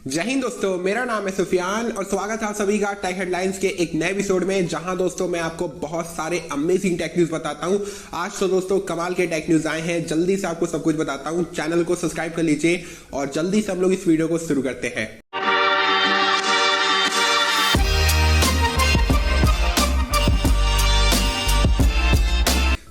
जय हिंद दोस्तों, मेरा नाम है सुफियान और स्वागत है आप सभी का टेक हेडलाइंस के एक नए एपिसोड में, जहां दोस्तों मैं आपको बहुत सारे अमेजिंग टेक न्यूज बताता हूं। आज तो दोस्तों कमाल के टेक न्यूज आए हैं, जल्दी से आपको सब कुछ बताता हूं। चैनल को सब्सक्राइब कर लीजिए और जल्दी से हम लोग इस वीडियो को शुरू करते हैं।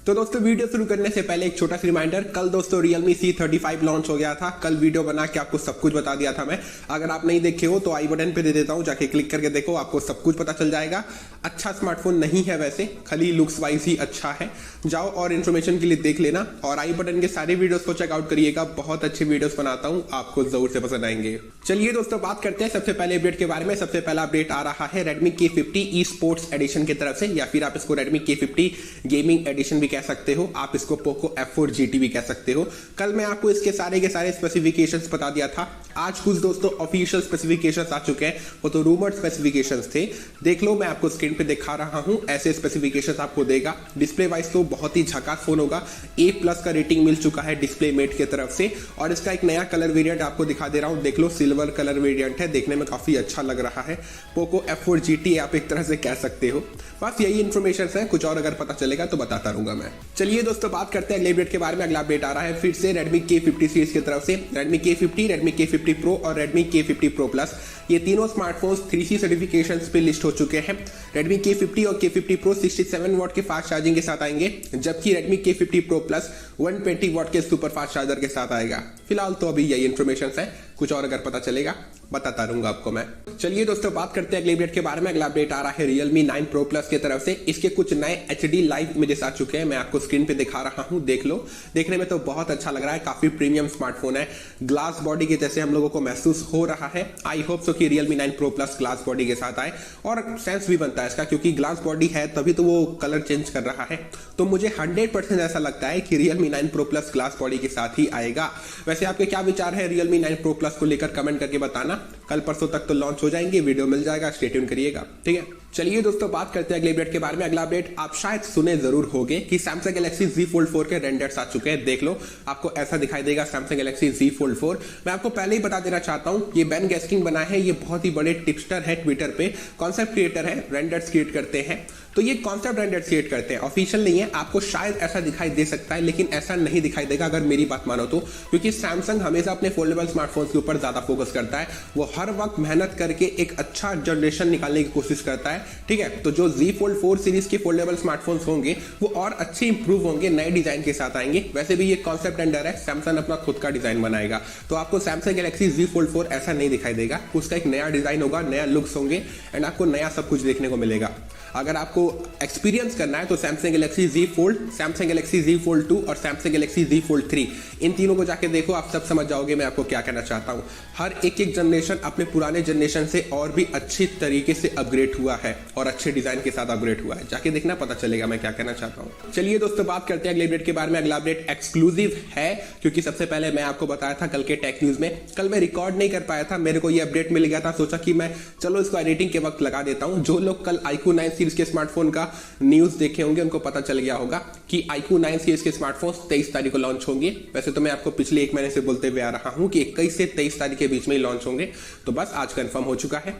तो दोस्तों वीडियो शुरू करने से पहले एक छोटा सा रिमाइंडर, कल दोस्तों Realme C35 लॉन्च हो गया था। कल वीडियो बना के आपको सब कुछ बता दिया था मैं। अगर आप नहीं देखे हो तो आई बटन पे दे देता हूं, जाके क्लिक करके देखो, आपको सब कुछ पता चल जाएगा। अच्छा स्मार्टफोन नहीं है वैसे, खाली लुक्स वाइज ही अच्छा है। जाओ और इन्फॉर्मेशन के लिए देख लेना और आई बटन के सारे वीडियोस को चेकआउट करिएगा। बहुत अच्छे वीडियोस बनाता हूं, आपको जरूर से पसंद आएंगे। चलिए दोस्तों बात करते हैं सबसे पहले अपडेट के बारे में। सबसे पहला अपडेट आ रहा है Redmi K50 e sports addition की तरफ से, या फिर आप इसको Redmi K50 गेमिंग एडिशन भी कह सकते हो, आप इसको Poco F4 GT भी कह सकते हो। कल मैं आपको इसके सारे के सारे स्पेसिफिकेशंस बता दिया था। आज कुछ दोस्तों ऑफिशियल स्पेसिफिकेशंस आ चुके हैं, वो तो रूमर्ड स्पेसिफिकेशंस थे। देख लो, मैं आपको स्क्रीन पे दिखा रहा हूं, ऐसे स्पेसिफिकेशंस आपको देगा। डिस्प्ले वाइज तो बहुत ही झकास फोन होगा। A+ का रेटिंग मिल चुका है डिस्प्ले मेट की तरफ से, और इसका एक नया कलर वेरिएंट आपको दिखा दे रहा हूं। देख लो, सिल्वर कलर वेरिएंट है, देखने में काफी अच्छा लग रहा है। Poco F4 GT आप एक तरह से कह सकते हो। बस यही इन्फॉर्मेशन है, कुछ और अगर पता चलेगा तो बताता रहूंगा मैं। चलिए दोस्तों बात करते हैं अगले अपडेट के बारे में। अगला अपडेट आ रहा है फिर से Redmi K50 सीरीज की तरफ से। Redmi K50, Redmi K50 Pro और Redmi K50 Pro Plus, ये तीनों स्मार्टफोन्स 3C सर्टिफिकेशंस पे लिस्ट हो चुके हैं। Redmi K50 और K50 Pro 67 वॉट के फास्ट चार्जिंग के साथ आएंगे, जबकि Redmi K50 Pro Plus 120 what के सुपर फास्ट चार्जर के साथ आएगा। फिलहाल तो अभी यही इन्फॉर्मेशन है, कुछ और अगर पता चलेगा बताता रहूंगा आपको मैं। चलिए दोस्तों बात करते हैं अगले अपडेट के बारे में। अगला अपडेट आ रहा है Realme 9 Pro Plus की तरफ से। इसके कुछ नए HD लाइव इमेजेस आ चुके हैं, मैं आपको स्क्रीन पे दिखा रहा हूं, देख लो। देखने में तो बहुत अच्छा लग रहा है, काफी प्रीमियम स्मार्टफोन है। ग्लास बॉडी के जैसे हम लोगों को महसूस हो रहा है। आई होप सो कि Realme 9 Pro Plus glass body के साथ आए, और सेंस भी बनता है इसका, क्योंकि ग्लास बॉडी है तभी तो वो कलर चेंज कर रहा है। तो मुझे 100% ऐसा लगता है कि Realme 9 Pro Plus glass body के साथ ही आएगा। वैसे आपके क्या विचार है Realme 9 Pro Plus को लेकर, कमेंट करके बताना। कल परसों तक तो लॉन्च हो जाएंगे, वीडियो मिल जाएगा, स्टे ट्यून करिएगा, ठीक है। चलिए दोस्तों बात करते हैं अगले अपडेट के बारे में। अगला अपडेट आप शायद सुने जरूर होंगे कि Samsung Galaxy Z Fold 4 के रेंडर्स आ चुके हैं। देख लो, आपको ऐसा दिखाई देगा Samsung Galaxy Z Fold 4। मैं आपको पहले ही बता देना चाहता हूं, ये बेन गैस्किन बना है, ये बहुत ही बड़े टिप्सटर है, ट्विटर पे कॉन्सेप्ट क्रिएटर है, रेंडर्स क्रिएट करते हैं। तो ये कॉन्सेप्ट रेंडर्स क्रिएट करते हैं, ऑफिशियल नहीं है। आपको शायद ऐसा दिखाई दे सकता है, लेकिन ऐसा नहीं दिखाई देगा अगर मेरी बात मानो तो, क्योंकि सैमसंग हमेशा अपने फोल्डेबल स्मार्टफोन्स के ऊपर ज्यादा फोकस करता है। वो हर वक्त मेहनत करके एक अच्छा जनरेशन निकालने की कोशिश करता है, ठीक है। तो जो Z Fold 4 सीरीज के फोल्डेबल स्मार्टफोन्स होंगे वो और अच्छे इंप्रूव होंगे, नए डिजाइन के साथ आएंगे। वैसे भी ये कॉन्सेप्ट रेंडर है, सैमसंग अपना खुद का डिजाइन बनाएगा, तो आपको Samsung Galaxy Z Fold 4 ऐसा नहीं दिखाई देगा। उसका एक नया डिजाइन होगा, नया लुक्स होंगे, एंड आपको नया सब कुछ देखने को मिलेगा। अगर आपको एक्सपीरियंस करना है तो Samsung Galaxy Z Fold, Samsung Galaxy Z Fold 2 और Samsung Galaxy Z Fold 3, इन तीनों को जाके देखो, आप सब समझ जाओगे मैं आपको क्या कहना चाहता हूं। हर एक जनरेशन अपने पुराने जनरेशन से और भी अच्छी तरीके से अपग्रेड हुआ है और अच्छे डिजाइन के साथ अपग्रेड हुआ है। जाके देखना, पता चलेगा मैं क्या कहना चाहता हूं। चलिए दोस्तों बात करते हैं अगले अपडेट के बारे में। अगला अपडेट एक्सक्लूसिव है, क्योंकि सबसे पहले मैं आपको बताया था कल के टेक न्यूज में। कल मैं रिकॉर्ड नहीं कर पाया था, मेरे को ये अपडेट मिल गया था, सोचा कि मैं चलो इसको एडिटिंग के वक्त लगा देता हूं। जो लोग कल iQOO 9 सीरीज के स्मार्टफोन का न्यूज देखे होंगे उनको पता चल गया होगा कि iQOO 9 सीरीज के स्मार्टफोन 23 तारीख को लॉन्च होंगे। वैसे तो मैं आपको पिछले एक महीने से बोलते हुए आ रहा हूं कि 21 से 23 तारीख के बीच में ही लॉन्च होंगे, तो बस आज कंफर्म हो चुका है।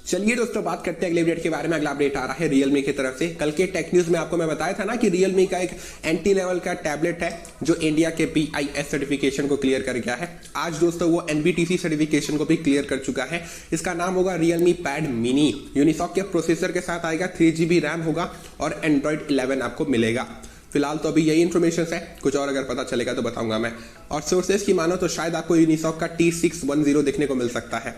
चलिए दोस्तों बात करते हैं अगले अपडेट के बारे में। अगला अपडेट आ रहा है Realme की तरफ से। कल के टेक न्यूज में आपको मैं बताया था ना कि Realme का एक एंटी लेवल का टैबलेट है जो इंडिया के BIS सर्टिफिकेशन को क्लियर कर गया है। आज दोस्तों वो NBTC सर्टिफिकेशन को भी क्लियर कर चुका है। इसका नाम होगा Realme Pad Mini। यूनिसॉक के प्रोसेसर के साथ आएगा, 3GB रैम होगा और Android 11 आपको मिलेगा। फिलहाल तो अभी यही इन्फॉर्मेशन है, कुछ और अगर पता चलेगा तो बताऊंगा मैं। और सोर्सेस की मानो तो शायद आपको यूनिसॉक का T610 देखने को मिल सकता है,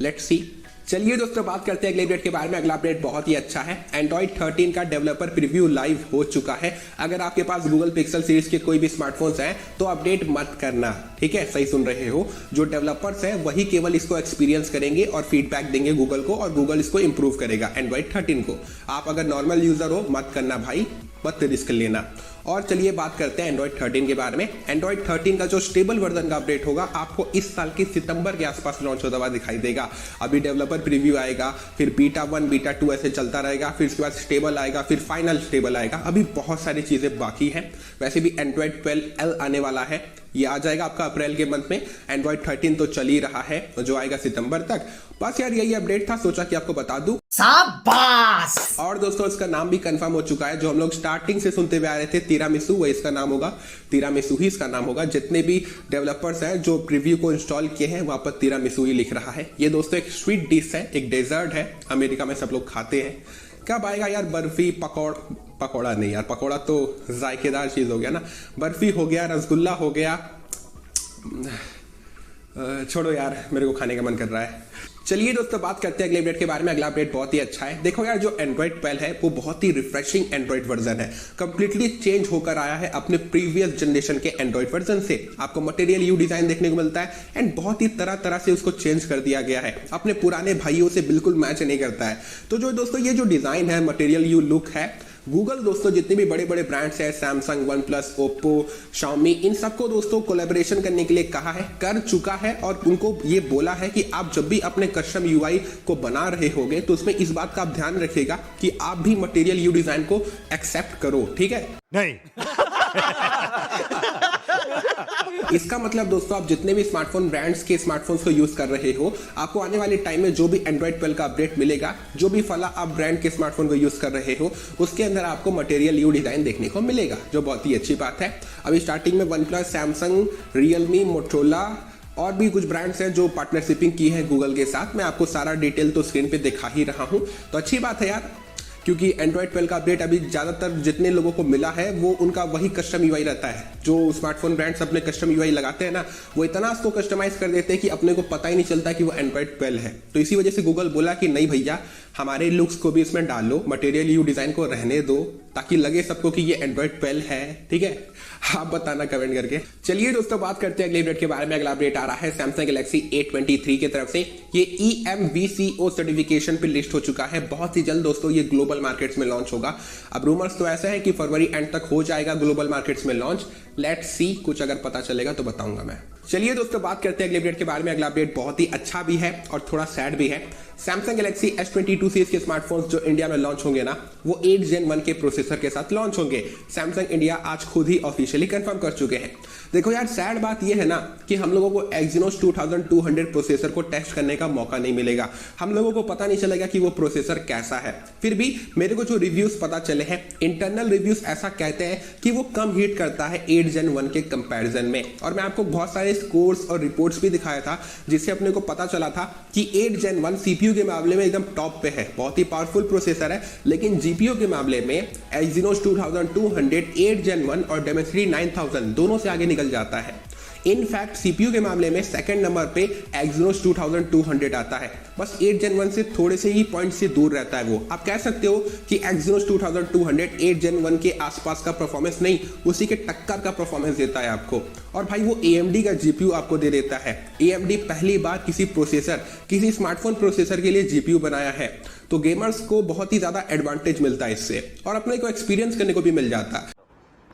लेट्स सी। चलिए दोस्तों बात करते हैं अगले अपडेट के बारे में। अगला अपडेट बहुत ही अच्छा है। Android 13 का डेवलपर प्रीव्यू लाइव हो चुका है। अगर आपके पास Google Pixel सीरीज के कोई भी स्मार्टफोन्स हैं तो अपडेट मत करना, ठीक है, सही सुन रहे हो। जो डेवलपर्स हैं वही केवल इसको एक्सपीरियंस करेंगे और फीडबैक देंगे गूगल को, और गूगल इसको इंप्रूव करेगा Android 13 को। आप अगर नॉर्मल यूजर हो मत करना भाई, मत रिस्क लेना। और चलिए बात करते हैं एंड्रॉइड 13 के बारे में। एंड्रॉइड 13 का जो स्टेबल वर्जन का अपडेट होगा आपको इस साल की सितंबर के आसपास लॉन्च होता हुआ दिखाई देगा। अभी डेवलपर प्रीव्यू आएगा, फिर बीटा 1 बीटा 2 ऐसे चलता रहेगा, फिर उसके बाद स्टेबल आएगा, फिर फाइनल स्टेबल आएगा। अभी बहुत सारी चीजें बाकी हैं। वैसे भी एंड्रॉइड 12L आने वाला है, ये आ जाएगा आपका अप्रैल के मंथ में। एंड्रॉइड 13 तो चल ही रहा है जो आएगा सितंबर तक। बस यार यही अपडेट था, सोचा कि आपको बता दूं। शाबाश। और दोस्तों इसका नाम भी कंफर्म हो चुका है, जो हम लोग स्टार्टिंग से सुनते हुए आ रहे थे तिरामिसू, वही इसका नाम होगा। तिरामिसू ही इसका नाम होगा। जितने भी डेवलपर्स हैं जो प्रीव्यू को इंस्टॉल किए हैं वहां पर तिरामिसू ही लिख रहा है। ये दोस्तों एक स्वीट डिश है, एक डेजर्ट है, अमेरिका में सब लोग खाते हैं। कब आएगा यार? बर्फी पकौड़ा नहीं यार, पकौड़ा तो जायकेदार चीज हो गया ना। बर्फी हो गया, रसगुल्ला हो गया, छोड़ो यार, मेरे को खाने का मन कर रहा है। चलिए दोस्तों बात करते हैं अगले अपडेट के बारे में। अगला अपडेट बहुत ही अच्छा है। देखो यार जो एंड्रॉइड 12 है वो बहुत ही रिफ्रेशिंग एंड्रॉइड वर्जन है, कंप्लीटली चेंज होकर आया है अपने प्रीवियस जनरेशन के एंड्रॉइड वर्जन से। आपको मटेरियल यू डिजाइन देखने को मिलता है एंड बहुत ही तरह तरह से उसको चेंज कर दिया गया है, अपने पुराने भाइयों से बिल्कुल मैच नहीं करता है। तो जो दोस्तों ये जो डिजाइन है, मटेरियल यू लुक है, गूगल दोस्तों जितने भी बड़े बड़े ब्रांड्स हैं, Samsung, OnePlus, Oppo, Xiaomi, इन सबको दोस्तों कोलैबोरेशन करने के लिए कहा है, कर चुका है और उनको ये बोला है कि आप जब भी अपने कस्टम यूआई को बना रहे होगे तो उसमें इस बात का आप ध्यान रखिएगा कि आप भी मटेरियल यू डिजाइन को एक्सेप्ट करो, ठीक है? नहीं। इसका मतलब दोस्तों आप जितने भी स्मार्टफोन ब्रांड्स के स्मार्टफोन्स को यूज कर रहे हो, आपको आने वाले टाइम में जो भी एंड्रॉइड 12 का अपडेट मिलेगा, जो भी फला आप ब्रांड के स्मार्टफोन को यूज कर रहे हो, उसके अंदर आपको मटेरियल यू डिजाइन देखने को मिलेगा, जो बहुत ही अच्छी बात है। अभी स्टार्टिंग में one plus, Samsung, Realme, Motorola और भी कुछ ब्रांड्स हैं जो पार्टनरशिपिंग की है गूगल के साथ। मैं आपको सारा डिटेल तो स्क्रीन पे दिखा ही रहा हूं, तो अच्छी बात है यार, क्योंकि एंड्रॉइड 12 का अपडेट अभी ज्यादातर जितने लोगों को मिला है वो उनका वही कस्टम यूआई रहता है। जो स्मार्टफोन ब्रांड्स अपने कस्टम यूआई लगाते हैं ना, वो इतना उसको कस्टमाइज कर देते हैं कि अपने को पता ही नहीं चलता कि वो एंड्रॉइड 12 है। तो इसी वजह से गूगल बोला कि नहीं भैया, हमारे लुक्स को भी इसमें डालो, मटेरियल यू डिजाइन को रहने दो, ताकि लगे सबको कि ये एंड्रॉइड 12 है, ठीक है? आप बताना कमेंट करके। चलिए दोस्तों बात करते हैं अगले अपडेट के बारे में। अगला अपडेट आ रहा है सैमसंग गैलेक्सी A23 की तरफ से। ये EMVCO सर्टिफिकेशन पे लिस्ट हो चुका है। बहुत ही जल्द दोस्तों ये ग्लोबल मार्केट्स में लॉन्च होगा। अब रूमर्स तो ऐसा है कि फरवरी एंड तक हो जाएगा ग्लोबल मार्केट्स में लॉन्च। लेट्स सी, कुछ अगर पता चलेगा तो बताऊंगा मैं। चलिए दोस्तों बात करते हैं अगले अपडेट के बारे में। अगला अपडेट बहुत ही अच्छा भी है और थोड़ा सैड भी है। सैमसंग गैलेक्सी S22 सीरीज के स्मार्टफोन्स जो इंडिया में लॉन्च होंगे ना, वो 8 Gen 1 के प्रोसेसर के साथ लॉन्च होंगे। सैमसंग इंडिया आज खुद ही ऑफिशियली कंफर्म कर चुके हैं। देखो यार सैड बात ये है ना कि हम लोगों को Exynos 2200 प्रोसेसर को टेस्ट करने का मौका नहीं मिलेगा। हम लोगों को पता नहीं चलेगा कि वो प्रोसेसर कैसा है। फिर भी मेरे को जो रिव्यूज पता चले हैं, इंटरनल रिव्यूज ऐसा कहते हैं कि वो कम हीट करता है 8 Gen 1 के कंपैरिजन में। और मैं आपको बहुत सारे स्कोर्स और रिपोर्ट्स भी दिखाया था जिससे अपने को पता चला था कि 8 Gen 1 CPU के मामले में एकदम टॉप पे है, बहुत ही पावरफुल प्रोसेसर है। लेकिन GPU के मामले में Exynos 2200, 8 Gen 1 और Dimensity 9000 दोनों से आगे निकल जाता है। इनफैक्ट CPU के मामले में सेकंड नंबर पे Exynos 2200 आता है। बस 8 Gen 1 से थोड़े से ही पॉइंट से दूर रहता है वो। आप कह सकते हो कि Exynos 2200 8 Gen 1 के आसपास का परफॉर्मेंस नहीं, उसी के टक्कर का परफॉर्मेंस देता है आपको। और भाई वो AMD का GPU आपको दे देता है। AMD पहली बार किसी स्मार्टफोन प्रोसेसर के लिए GPU बनाया है, तो गेमर्स को बहुत ही ज्यादा एडवांटेज मिलता है इससे और अपने को एक्सपीरियंस करने को भी मिल जाता है।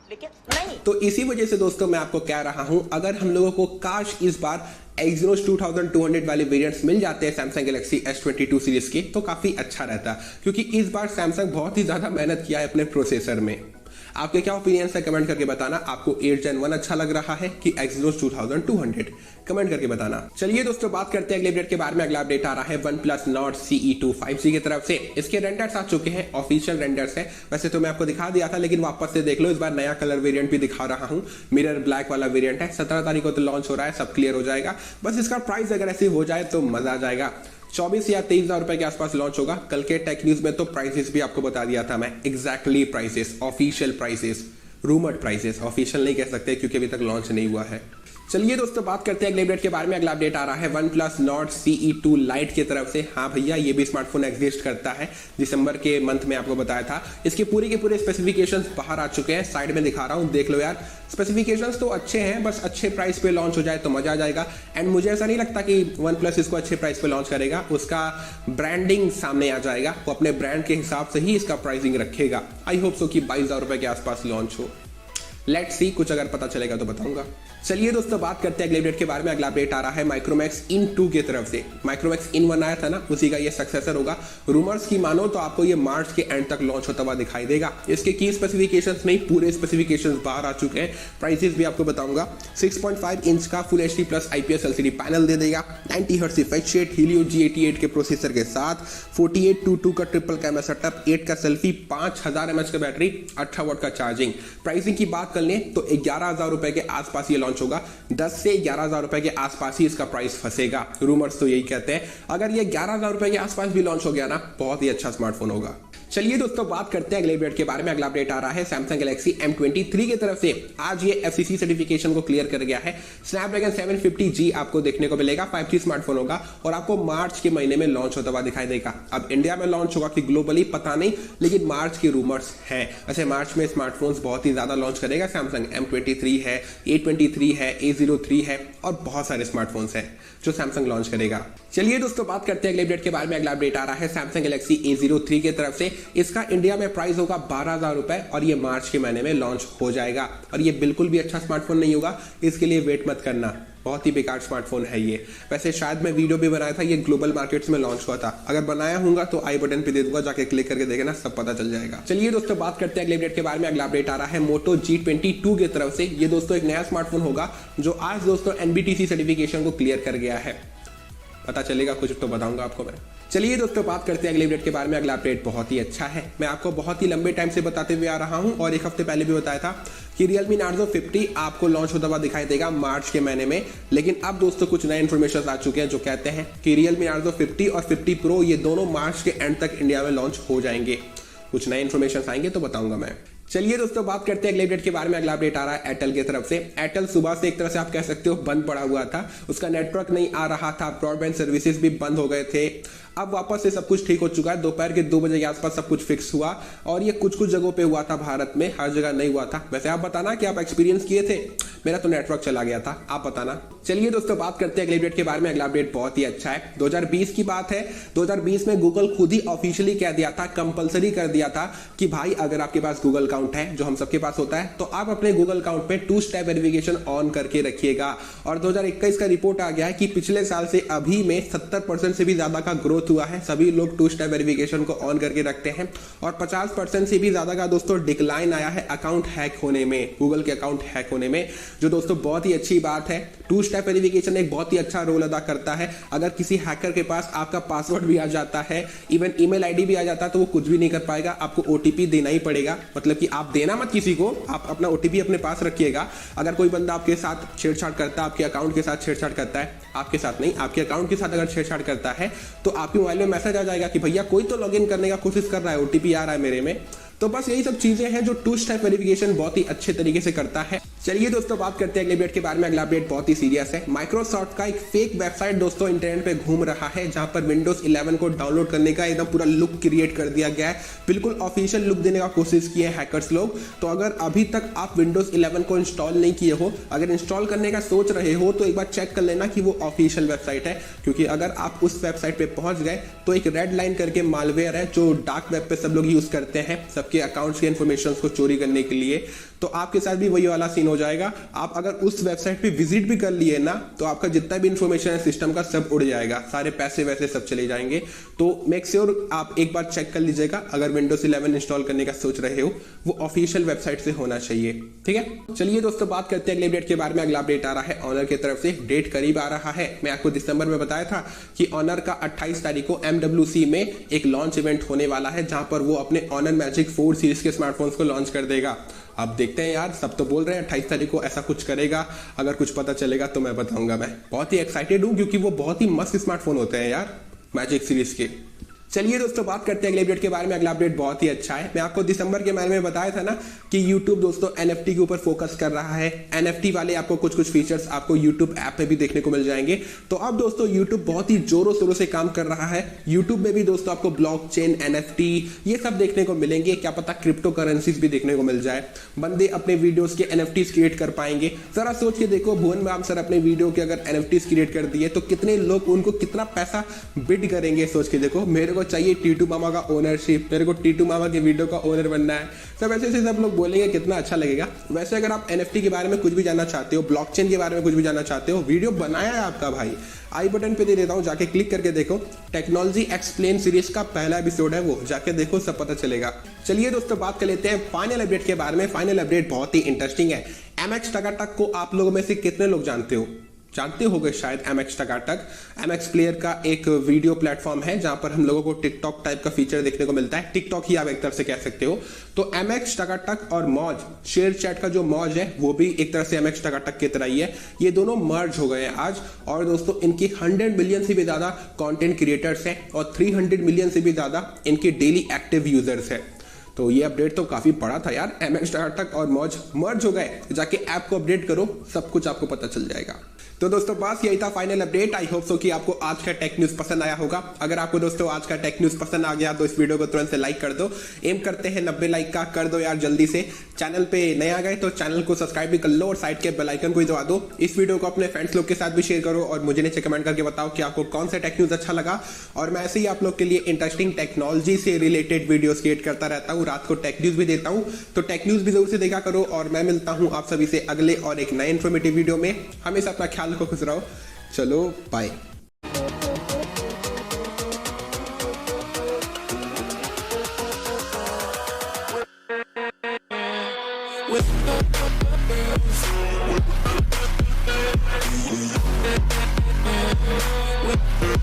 लेकिन नहीं, तो इसी वजह से दोस्तों मैं आपको कह रहा हूं, अगर हम लोगों को काश इस बार Exynos 2200 वाले वेरिएंट्स मिल जाते हैं सैमसंग गैलेक्सी S22 सीरीज के, तो काफी अच्छा रहता, क्योंकि इस बार सैमसंग बहुत ही ज्यादा मेहनत किया है अपने प्रोसेसर में। आपके क्या ओपिनियन है कमेंट करके बताना। आपको 8 Gen 1 अच्छा लग रहा है कि Exynos 2200? कमेंट करके बताना। चलिए दोस्तों बात करते हैं अगले अपडेट के बारे में। अगला अपडेट आ रहा है OnePlus Nord CE2 5G की तरफ से। इसके रेंडर्स आ चुके हैं, ऑफिशियल रेंडर्स है। वैसे तो मैं आपको दिखा दिया था, लेकिन वापस से देख लो, इस बार नया कलर वेरिएंट भी दिखा रहा हूं। मिरर ब्लैक वाला वेरिएंट है। 17 तारीख को तो लॉन्च हो रहा है, सब क्लियर हो जाएगा। बस इसका प्राइस अगर ऐसे हो जाए तो मजा आ जाएगा। 24 या 23,000 रुपए के आसपास लॉन्च होगा। कल के टेक न्यूज में तो प्राइसेस भी आपको बता दिया था मैं, exactly prices, official prices, rumoured prices, official नहीं कह सकते क्योंकि अभी तक लॉन्च नहीं हुआ है। चलिए दोस्तों बात करते हैं अगले अपडेट के बारे में। अगला अपडेट आ रहा है OnePlus Nord CE2 Lite की तरफ से। हाँ भैया, ये भी स्मार्टफोन एग्जिस्ट करता है। दिसंबर के मंथ में आपको बताया था। इसके पूरे के पूरे स्पेसिफिकेशंस बाहर आ चुके हैं, साइड में दिखा रहा हूँ, देख लो यार। स्पेसिफिकेशंस तो अच्छे हैं, बस अच्छे प्राइस पे लॉन्च हो जाए तो मजा आ जाएगा। एंड मुझे ऐसा नहीं लगता कि OnePlus इसको अच्छे प्राइस पे लॉन्च करेगा। उसका ब्रांडिंग सामने आ जाएगा, वो अपने ब्रांड के हिसाब से ही इसका प्राइसिंग रखेगा। आई होप सो कि 22,000 रुपए के आसपास लॉन्च हो। लेट्स सी, कुछ अगर पता चलेगा तो बताऊंगा। चलिए दोस्तों बात करते हैं अगले अपडेट के बारे में। अगला अपडेट आ रहा है माइक्रोमैक्स इन 2 की तरफ से। माइक्रोमैक्स इन 1 आया था ना, उसी का ये सक्सेसर होगा। रूमर्स की मानो तो आपको ये मार्च के एंड तक लॉन्च होता हुआ दिखाई देगा। इसके की स्पेसिफिकेशंस नहीं, पूरे स्पेसिफिकेशंस बाहर आ चुके हैं। प्राइसेस भी आपको बताऊंगा। 6.5 इंच का full HD plus IPS LCD panel दे देगा। 90 hertz refresh rate, Helio G88 के प्रोसेसर के साथ 4822 का ट्रिपल कैमरा सेटअप, 8 का सेल्फी, 5000 mAh का बैटरी, 18 वाट का चार्जिंग। प्राइसिंग की बात कर लें तो 11,000 रुपए के आसपास ये लॉन्च होगा। 10 से 11,000 रुपए के आसपास ही इसका प्राइस फंसेगा। रूमर्स तो यही कहते हैं। अगर ये 11,000 रुपए के आसपास भी लॉन्च हो गया ना, बहुत ही अच्छा स्मार्टफोन होगा। चलिए दोस्तों बात करते हैं अगले अपडेट के बारे में। अगला अपडेट आ रहा है सैमसंग गैलेक्सी M23 की तरफ से। आज ये FCC सर्टिफिकेशन को क्लियर कर गया है। स्नैपड्रैगन 750G आपको देखने को मिलेगा। 5G स्मार्टफोन होगा और आपको मार्च के महीने में लॉन्च होता हुआ दिखाई देगा। अब इंडिया में लॉन्च होगा कि ग्लोबली पता नहीं, लेकिन मार्च की रूमर्स है। वैसे मार्च में स्मार्टफोन्स बहुत ही ज्यादा लॉन्च करेगा सैमसंग। M23 है, A23 है, A03 है और बहुत सारे स्मार्टफोन्स हैं जो सैमसंग लॉन्च करेगा। चलिए दोस्तों बात करते हैं अगले अपडेट के बारे में। अगला अपडेट आ रहा है सैमसंग गैलेक्सी A03 की तरफ से। इसका इंडिया में प्राइस होगा 12,000 रुपए और ये मार्च के महीने में लॉन्च हो जाएगा। और ये बिल्कुल भी अच्छा स्मार्टफोन नहीं होगा, इसके लिए वेट मत करना। बहुत ही बेकार स्मार्टफोन है ये। वैसे शायद मैं वीडियो भी बनाया था, ये ग्लोबल मार्केट्स में लॉन्च हुआ था। अगर बनाया होगा तो आई बटन पे दे दूंगा, जाके क्लिक करके देखना, सब पता चल जाएगा। चलिए दोस्तों बात करते हैं अगले अपडेट के बारे में। अगला अपडेट आ रहा है मोटो G22 की तरफ से। ये दोस्तों एक नया स्मार्टफोन होगा जो आज दोस्तों NBTC सर्टिफिकेशन को क्लियर कर गया है। पता चलेगा कुछ तो बताऊंगा आपको मैं। चलिए दोस्तों बात करते हैं अगले अपडेट के बारे में। अगला अपडेट बहुत ही अच्छा है। मैं आपको बहुत ही लंबे टाइम से बताते हुए आ रहा हूं और एक हफ्ते पहले भी बताया था कि Realme Narzo 50 आपको लॉन्च होता हुआ दिखाई देगा मार्च के महीने में। लेकिन अब दोस्तों कुछ नए इन्फॉर्मेशन आ चुके हैं जो कहते हैं कि Realme Narzo 50 और 50 Pro ये दोनों मार्च के एंड तक इंडिया में लॉन्च हो जाएंगे। कुछ नए इन्फॉर्मेशन आएंगे तो बताऊंगा मैं। चलिए दोस्तों बात करते हैं अगले अपडेट के बारे में। अगला अपडेट आ रहा है एयरटेल की तरफ से। एयरटेल सुबह से एक तरह से आप कह सकते हो बंद पड़ा हुआ था। उसका नेटवर्क नहीं आ रहा था, ब्रॉडबैंड सर्विसेज भी बंद हो गए थे। अब वापस से सब कुछ ठीक हो चुका है। दोपहर के 2 बजे के आसपास सब कुछ फिक्स हुआ और ये कुछ कुछ जगहों पे हुआ था भारत में, हर जगह नहीं हुआ था। वैसे आप बताना कि आप एक्सपीरियंस किए थे। मेरा तो नेटवर्क चला गया था, आप बताना। चलिए दोस्तों बात करते हैं अगले अपडेट के बारे में। अगला अपडेट बहुत ही अच्छा है। 2020 की बात है। 2020 में गूगल खुद ही ऑफिशियली कह दिया था, कंपलसरी कर दिया था कि भाई अगर आपके पास गूगल अकाउंट है, जो हम सबके पास होता है, तो आप अपने गूगल अकाउंट पे 2 स्टेप वेरिफिकेशन ऑन करके रखिएगा। और 2021 का रिपोर्ट आ गया है कि पिछले साल से अभी में 70% से भी ज्यादा का ग्रोथ हुआ है। सभी लोग 2 स्टेप वेरिफिकेशन को ऑन करके रखते हैं और 50% से भी ज्यादा का दोस्तों डिक्लाइन आया है अकाउंट हैक होने में, गूगल के अकाउंट हैक होने में, जो दोस्तों बहुत ही अच्छी बात है। 2 स्टेप वेरिफिकेशन एक बहुत ही अच्छा रोल अदा करता है। अगर किसी हैकर के पास आपका पासवर्ड भी आ जाता है, इवन ईमेल आईडी भी आ जाता है, तो वो कुछ भी नहीं कर पाएगा। आपको ओटीपी देना ही पड़ेगा। मतलब कि आप देना मत किसी को, आप अपना ओटीपी अपने पास रखिएगा। अगर कोई बंदा आपके साथ छेड़छाड़ करता है, आपके अकाउंट के साथ छेड़छाड़ करता है, आपके साथ नहीं, आपके अकाउंट के साथ अगर छेड़छाड़ करता है, तो आपके मोबाइल में मैसेज आ जाएगा कि भैया कोई तो लॉगिन करने का कोशिश कर रहा है, ओटीपी आ रहा है मेरे में। तो बस यही सब चीजें हैं जो 2 स्टेप वेरिफिकेशन बहुत ही अच्छे तरीके से करता है। चलिए दोस्तों बात करते हैं अगले अपडेट के बारे में। अगला अपडेट बहुत ही सीरियस है। माइक्रोसॉफ्ट का एक फेक वेबसाइट दोस्तों इंटरनेट पे घूम रहा है, जहां पर विंडोज 11 को डाउनलोड करने का एकदम पूरा लुक क्रिएट कर दिया गया है। बिल्कुल ऑफिशियल लुक देने का कोशिश किए हैं हैकर्स लोग। तो अगर अभी तक आप विंडोज 11 को इंस्टॉल नहीं किए हो, अगर इंस्टॉल करने का सोच रहे हो, तो एक बार चेक कर लेना कि वो ऑफिशियल वेबसाइट है। क्योंकि अगर आप उस वेबसाइट पे पहुंच गए तो एक रेड लाइन करके मालवेयर है जो डार्क वेब पे सब लोग यूज करते हैं सबके अकाउंट्स के इंफॉर्मेशन को चोरी करने के लिए। तो आपके साथ भी वही वाला सीन हो जाएगा। आप अगर उस वेबसाइट पे विजिट भी कर लिए ना, तो आपका जितना भी इंफॉर्मेशन है सिस्टम का सब उड़ जाएगा, सारे पैसे वैसे सब चले जाएंगे। तो मेक श्योर आप एक बार चेक कर लीजिएगा। अगर विंडोज 11 इंस्टॉल करने का सोच रहे हो, वो ऑफिशियल वेबसाइट से होना चाहिए, ठीक है। चलिए दोस्तों बात करते हैं अगले अपडेट के बारे में। अगला अपडेट आ रहा है ऑनर की तरफ से। डेट करीब आ रहा है। मैं आपको दिसंबर में बताया था कि ऑनर का 28 तारीख को MWC में एक लॉन्च इवेंट होने वाला है, जहां पर वो अपने ऑनर मैजिक 4 सीरीज के स्मार्टफोन्स को लॉन्च कर देगा। अब देखते हैं यार, सब तो बोल रहे हैं 28 तारीख को ऐसा कुछ करेगा। अगर कुछ पता चलेगा तो मैं बताऊंगा। मैं बहुत ही एक्साइटेड हूं क्योंकि वो बहुत ही मस्त स्मार्टफोन होते हैं यार, मैजिक सीरीज के। चलिए दोस्तों बात करते हैं अगले अपडेट के बारे में। अगला अपडेट बहुत ही अच्छा है। मैं आपको दिसंबर के महीने में बताया था ना कि YouTube दोस्तों NFT के ऊपर फोकस कर रहा है। NFT वाले आपको कुछ कुछ फीचर्स आपको YouTube ऐप पे भी देखने को मिल जाएंगे। तो अब दोस्तों YouTube बहुत ही जोरों शोरों से काम कर रहा है। YouTube में भी दोस्तों आपको ब्लॉकचेन, NFT ये सब देखने को मिलेंगे। क्या पता क्रिप्टो करेंसीज भी देखने को मिल जाए। बंदे अपने वीडियोस के NFTs क्रिएट कर पाएंगे। जरा सोच के देखो, भुवन बाम सर अपने वीडियो के अगर NFTs क्रिएट कर दिए तो कितने लोग उनको कितना पैसा बिड करेंगे, सोच के देखो। मेरे को चाहिए टीटू मामा का ओनरशिप, मेरे को टीटू मामा की वीडियो का ओनर बनना है। सब ऐसे ऐसे सब लोग बोलेंगे, कितना अच्छा लगेगा। वैसे अगर आप NFT के बारे में कुछ भी जानना चाहते हो, ब्लॉकचेन के बारे में कुछ भी जानना चाहते हो, वीडियो बनाया है आपका भाई, आई बटन पे दे देता हूँ, जाके क्लिक करके देखो। टेक्नोलॉजी एक्सप्लेन सीरीज का पहला एपिसोड है वो, जाके देखो, सब पता चलेगा। चलिए दोस्तों बात कर लेते हैं फाइनल अपडेट के बारे में। फाइनल अपडेट बहुत ही इंटरेस्टिंग है। MX टकाटक को आप लोगों में से कितने लोग जानते होंगे शायद। MX टकाटक MX प्लेयर का एक वीडियो प्लेटफॉर्म है जहां पर हम लोगों को टिकटॉक टाइप का फीचर देखने को मिलता है। टिकटॉक ही आप एक तरह से कह सकते हो। तो MX टकाटक और मौज शेयर चैट का जो मौज है वो भी एक तरह से MX टकाटक की तरह ही है। ये दोनों मर्ज हो गए हैं आज। और दोस्तों इनकी 100 मिलियन से भी ज्यादा कंटेंट क्रिएटर्स हैं और 300 मिलियन से भी ज्यादा इनके डेली एक्टिव यूजर्स हैं। तो ये अपडेट तो काफी बड़ा था यार। MX टकाटक और मौज मर्ज हो गए। जाके ऐप को अपडेट करो, सब कुछ आपको पता चल जाएगा। तो दोस्तों बस यही था final update. I hope so कि आपको आज का टेक न्यूज पसंद आया होगा। अगर आपको दोस्तों आज का टेक न्यूज पसंद आ गया तो इस वीडियो को तुरंत से लाइक कर दो। एम करते हैं 90 लाइक का, कर दो यार जल्दी से। चैनल पे नए आ गए तो चैनल को सब्सक्राइब भी कर लो और साइड के बेल आइकन को ही दबा दो। इस वीडियो को अपने फ्रेंड्स लोग के साथ भी शेयर करो और मुझे नीचे कमेंट करके बताओ कि आपको कौन सा टेक न्यूज अच्छा लगा। और मैं ऐसे ही आप लोग के लिए इंटरेस्टिंग टेक्नोलॉजी से रिलेटेड वीडियोस क्रिएट करता रहता हूँ। रात को टेक न्यूज भी देता हूँ, तो टेक न्यूज भी जरूर से देखा करो। और मैं मिलता हूँ आप सभी से अगले और एक नए इन्फॉर्मेटिव वीडियो में। हमेशा अपना ख्याल रखो, खुश रहो। चलो बाय। With